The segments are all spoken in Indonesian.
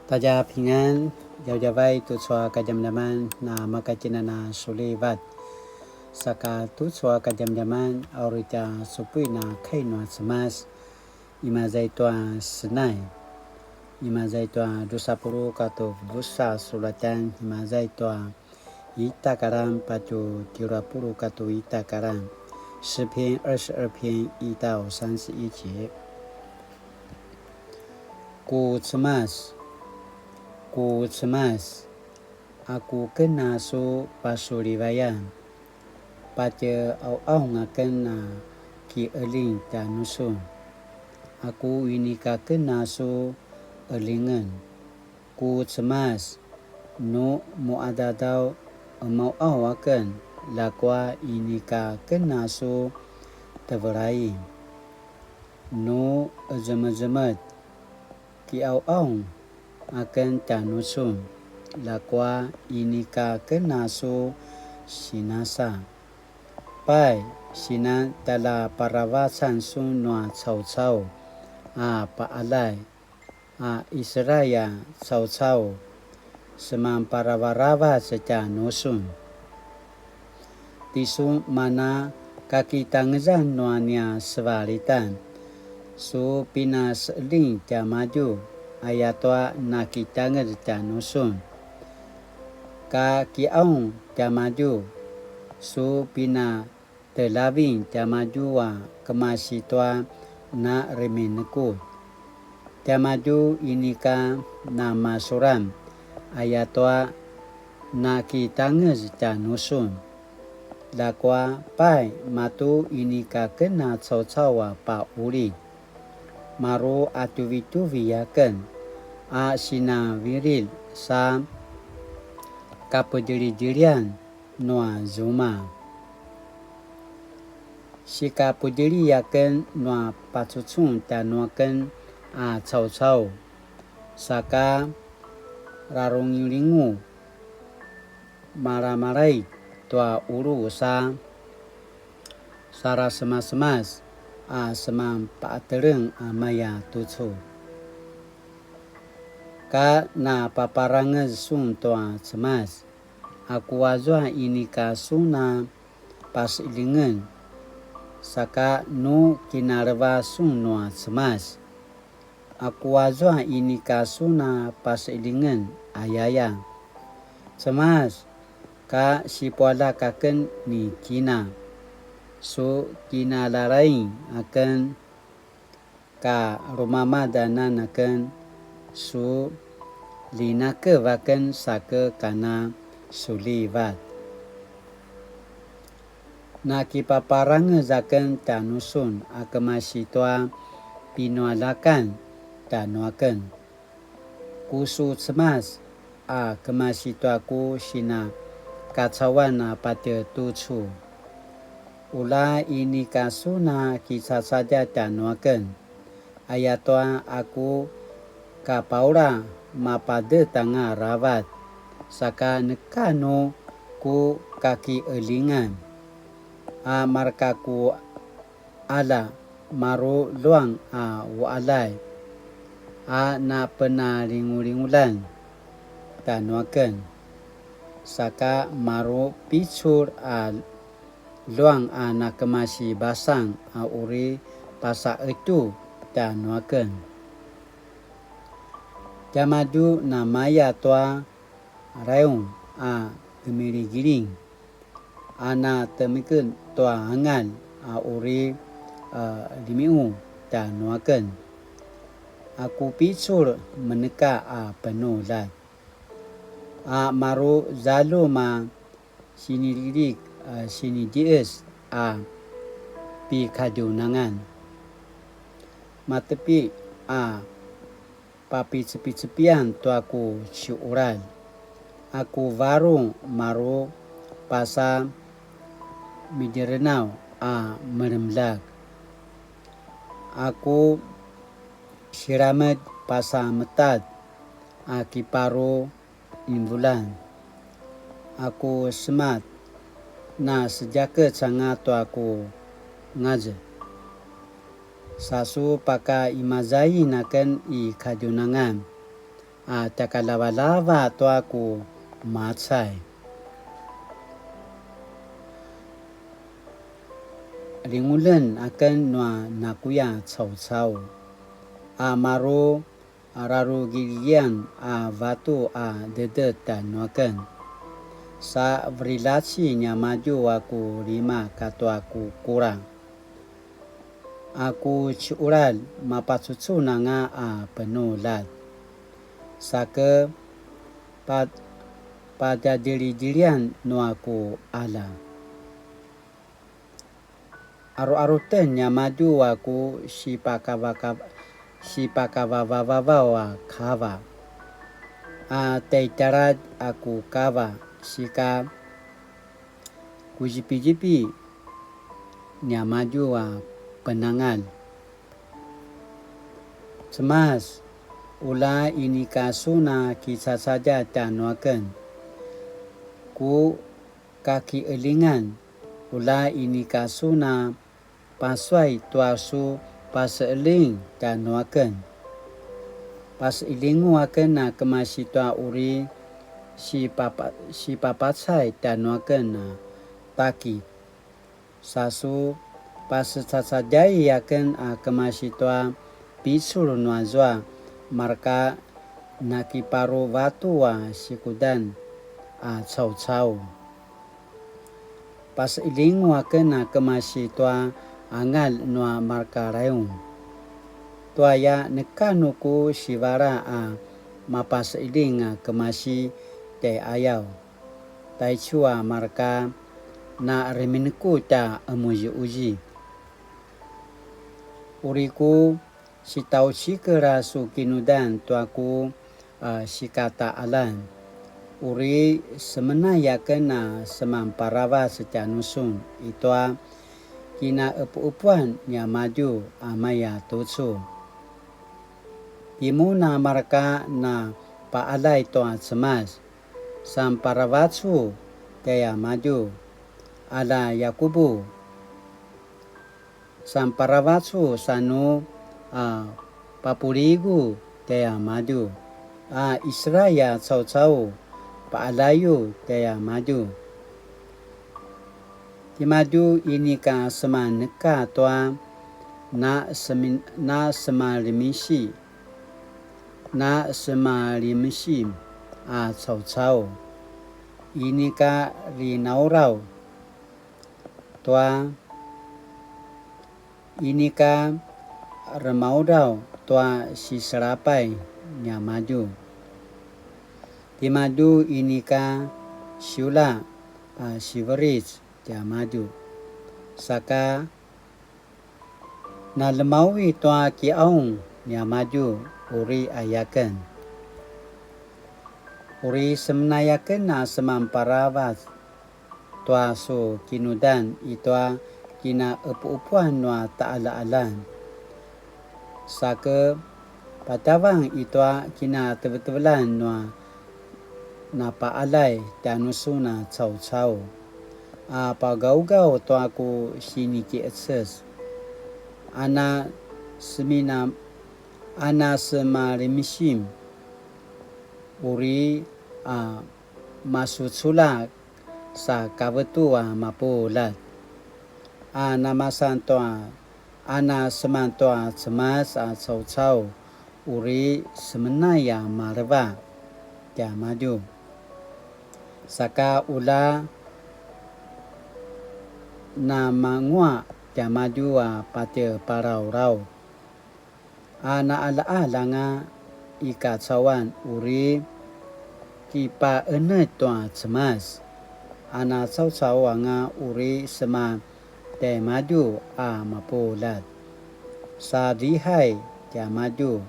大家平安，要家外督错个jam jaman na makajinana sulivat. Saka tutsoa ka jam-jaman aurita supui na kainwa semas ima zaitwa senai ima zaitwa dusapuru kato busa sulatan ima zaitwa ita karam patu tirapuru kato ita karam 诗篇22篇1到31节。Ku cemas, aku kena su pasuribayan. Pada au ngaken na ki eling dan nusun. Aku ini ka kena su elingan. Ku cemas no mo ada daw mau awaken lakwa ini ka kena su teberai. No zemet ki au akan tanusun lakwa ini ka kena su sinasa. Pai sinan tala parawasan sun noa cau paalai Israya cau semang parawarawa seca nusun. Tisu mana kaki tangzan noa nia sevalitan. Su pina seling ja maju ayatwa naki tangz ja nusun. Kaki aung ja maju su pina telabing jamajua kemasitwa na remeneku. Jamaju inika na masuram ayatwa na kitangez janusun. Lakwa pai matu inika kena cawa pa uri. Maru atu viyaken sina viril sa kapediri-dirian noa zuma. Sika pudiri yaken noa pacucung dan noaken cau saka rarungilingu maramarai tua uru sa sara semas semam paatereng maya tucu. Ka na paparangez sun tua cemas. Aku wazwa ini ka suna pas ilingan. Saka no kinarwa sun noa cemas. Aku wazwa ini ka suna pas ilingan ayaya. Cemas ka sipuala kaken ni kina. So kina larai akan ka rumama danan akan so lina ke waken sake kana sulivat. Naki paparang zaken tanusun akamasitwa pinualakan tanuaken. Kusu cemas kemasitwa ku sina kacawan pada tucu. Ula ini kasuna kisah saja tanuaken. Ayatwa aku kapaura mapade tanga rawat. Saka nekano ku kaki elingan. Markaku ala maru luang walai na pena ringulan tanuaken. Saka maru picur luang na kemasi basang uri pasa itu tanuaken. Jamadu na maya tua raung gemiri giring. Ana temikun tua hangan uri limiu tanuaken. Aku picur meneka penuh lai. Maru zalu sini lirik sini dies pi kadunangan. Matepi papi cepi-cepian tuaku syukuran. Aku warung maru pasa midirenau meremlag. Aku siramet pasa metad kiparu imbulan. Aku semat na sejak sangat aku ngaje. Sasu paka imazai naken i kadunangan. takalava-lava tua ku matsai. Ringulan akan nua nakuya cau-cau. Maru raru gigian vatu dedet dan nuakan. Sa relasi nya maju aku lima katu aku kurang. Aku cural mapacucu nanga penulat. Sake pada diri-dirian nuaku ala. Aru-aruten nya maju aku si pakavavawa kava. Teitarat aku kava sika kujipi-jipi nya maju penangan. Cemas ula ini kasuna kisah saja tanuakan. Ku kaki elingan ula ini kasuna paswai tuasu paseling tanuakan. Pas ilingu akan na kemasita uri si papatsai tanuakan taki. Sasu pas sasajai akan kemasita pisul nuazwa marka nakiparu watu sikudan cau-cau. Pas ilingu akan kemasita angal nua marka rayung. Tuaya nekanuku sivara mapas iling kemasi te ayaw. Tai chua marka na reminku ta amuji-uji. Uriku si tau sikera su kinudan tuaku sikata alan. Uri semenaya kena semamparawa secanusun. Itua kina upuan nya maju amaya tutsu. Imuna marka na paalay toa semas. Samparavatsu kaya maju. Ala Yakubu. Samparavatsu sanu papurigu kaya maju. Israya cau-cau paalayu kaya maju. Timaju ini ka semaneka toa na semalimisi. Na semalimisi cau-cau. Ini ka rinaurau. Toa ini ka remaudau toa si serapai nya maju. Timaju ini ka siula siveris nya maju. Saka na lemawi toa kiaung nya maju uri ayakan. Uri semenayakan na semamparawas toa so kinudan itua kina upuan nua ta'ala-alan. Saka patawang itua kina tebetulan nua na paalay tanusuna cau-cau. Pagau-gau toa ku sini ki akses. Ana semarimishim. Uri masut-sulak sa kabetua mapulat. Namasan toa ana semantoa cemas cau-cau. Uri semenaya marwa tia maju. Saka ula na mangua tia maju pate parau-rau. Na ala-ala nga ikacawan uri kipa enet toa cemas. Ana cau-cau nga uri sema te maju mapulat. Sa dihai tia maju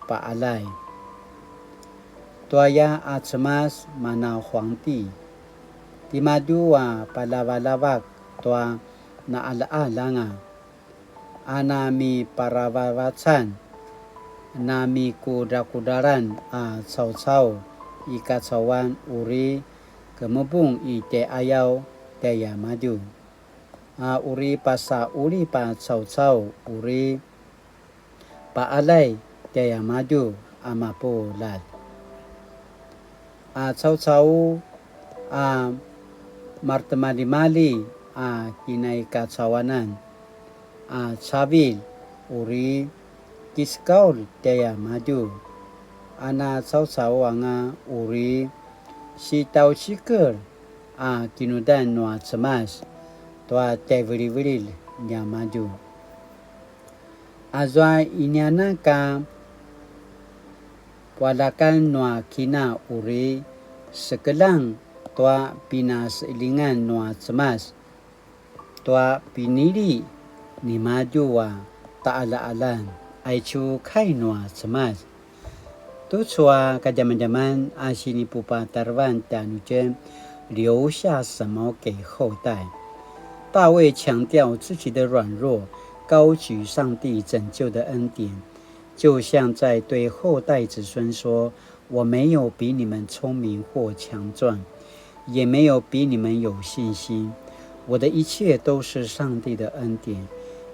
paalay. Tuaya cemas mana huangti. Ti maju palawa-lawak toa na ala-ala nga. Anami parawawatsan. Nami kudaran cau-cau ikacawan uri kemubung ite ayaw teya maju. Uri pasa cau-cau uri paalay teya maju 阿玛波拉草草martamali-mali kinay kacawanan sabil uri kiskaul daya maju ana草草uri sitaw sikir kinudan no cemas tua tevili-vili nya maju azwa inyana ka walakan no kina uri sekelang tua pinasilingan no cemas tua pinili ni maju wa ta'ala-alan ai chu kai no cemas tu chua ka zaman asini pupa tarwan ta nu chen 留下什么给后代？大卫强调自己的软弱，高举上帝拯救的恩典，就像在对后代子孙说：“我没有比你们聪明或强壮，也没有比你们有信心。我的一切都是上帝的恩典，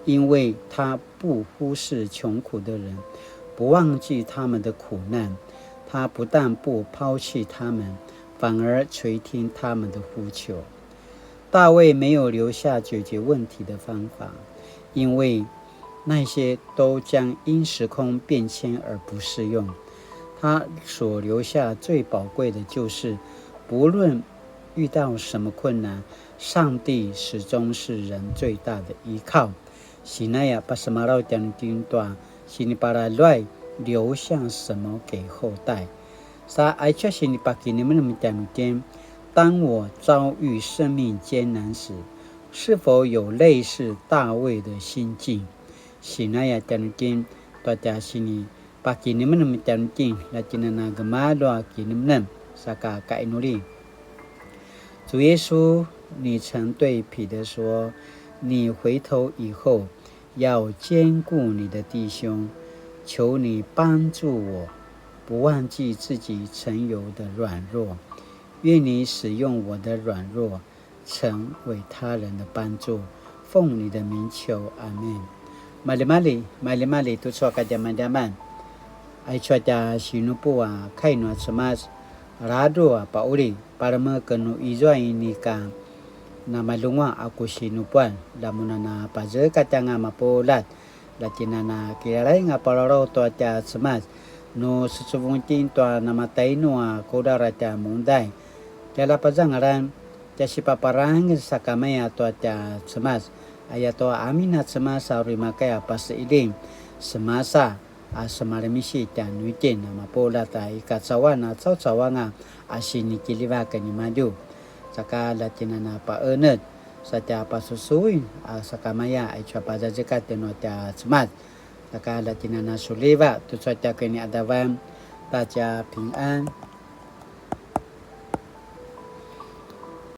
因为他不忽视穷苦的人，不忘记他们的苦难。他不但不抛弃他们。”反而垂听他们的呼求。大卫没有留下解决问题的方法，因为那些都将因时空变迁而不适用。他所留下最宝贵的就是，不论遇到什么困难，上帝始终是人最大的依靠。Sinaya pasamarau dan tintua sini para loy 留下什么给后代。sa ai cha sini paki ni men mitian天，当我遭遇生命艰难时，是否有类似大卫的心境？Sinaya tian天，大家sini paki ni men mitian天，来今天那个马罗给你们萨卡盖努力。主耶稣，你曾对彼得说：“你回头以后，要兼顾你的弟兄，求你帮助我。”不忘记自己曾有的软弱，愿你使用我的软弱，成为他人的帮助。奉你的名求，阿们。Mali-mali tu so ka jaman-jaman. Ay cuaca sinupu kai no semas rado pa uli para kenu izo ini ka na malunga aku sinupuan lamuna na paze katanga mapolat latina na kirai nga pararo to aca semas no susubungtin to namatay no koda raja mundai jala pazangaran jasi paparang sa kamay to aca semas ayato amina semas rimakaya pas iling semasa semaramisi dan nuitin mapola ta ikatsawana tsawanga asini kiliwa kani maju saka latina na pa enet saja pasusuin sakamaya ai chapa zakat no ta semas saka latina na suliwa tu saja kini adawan大家平安。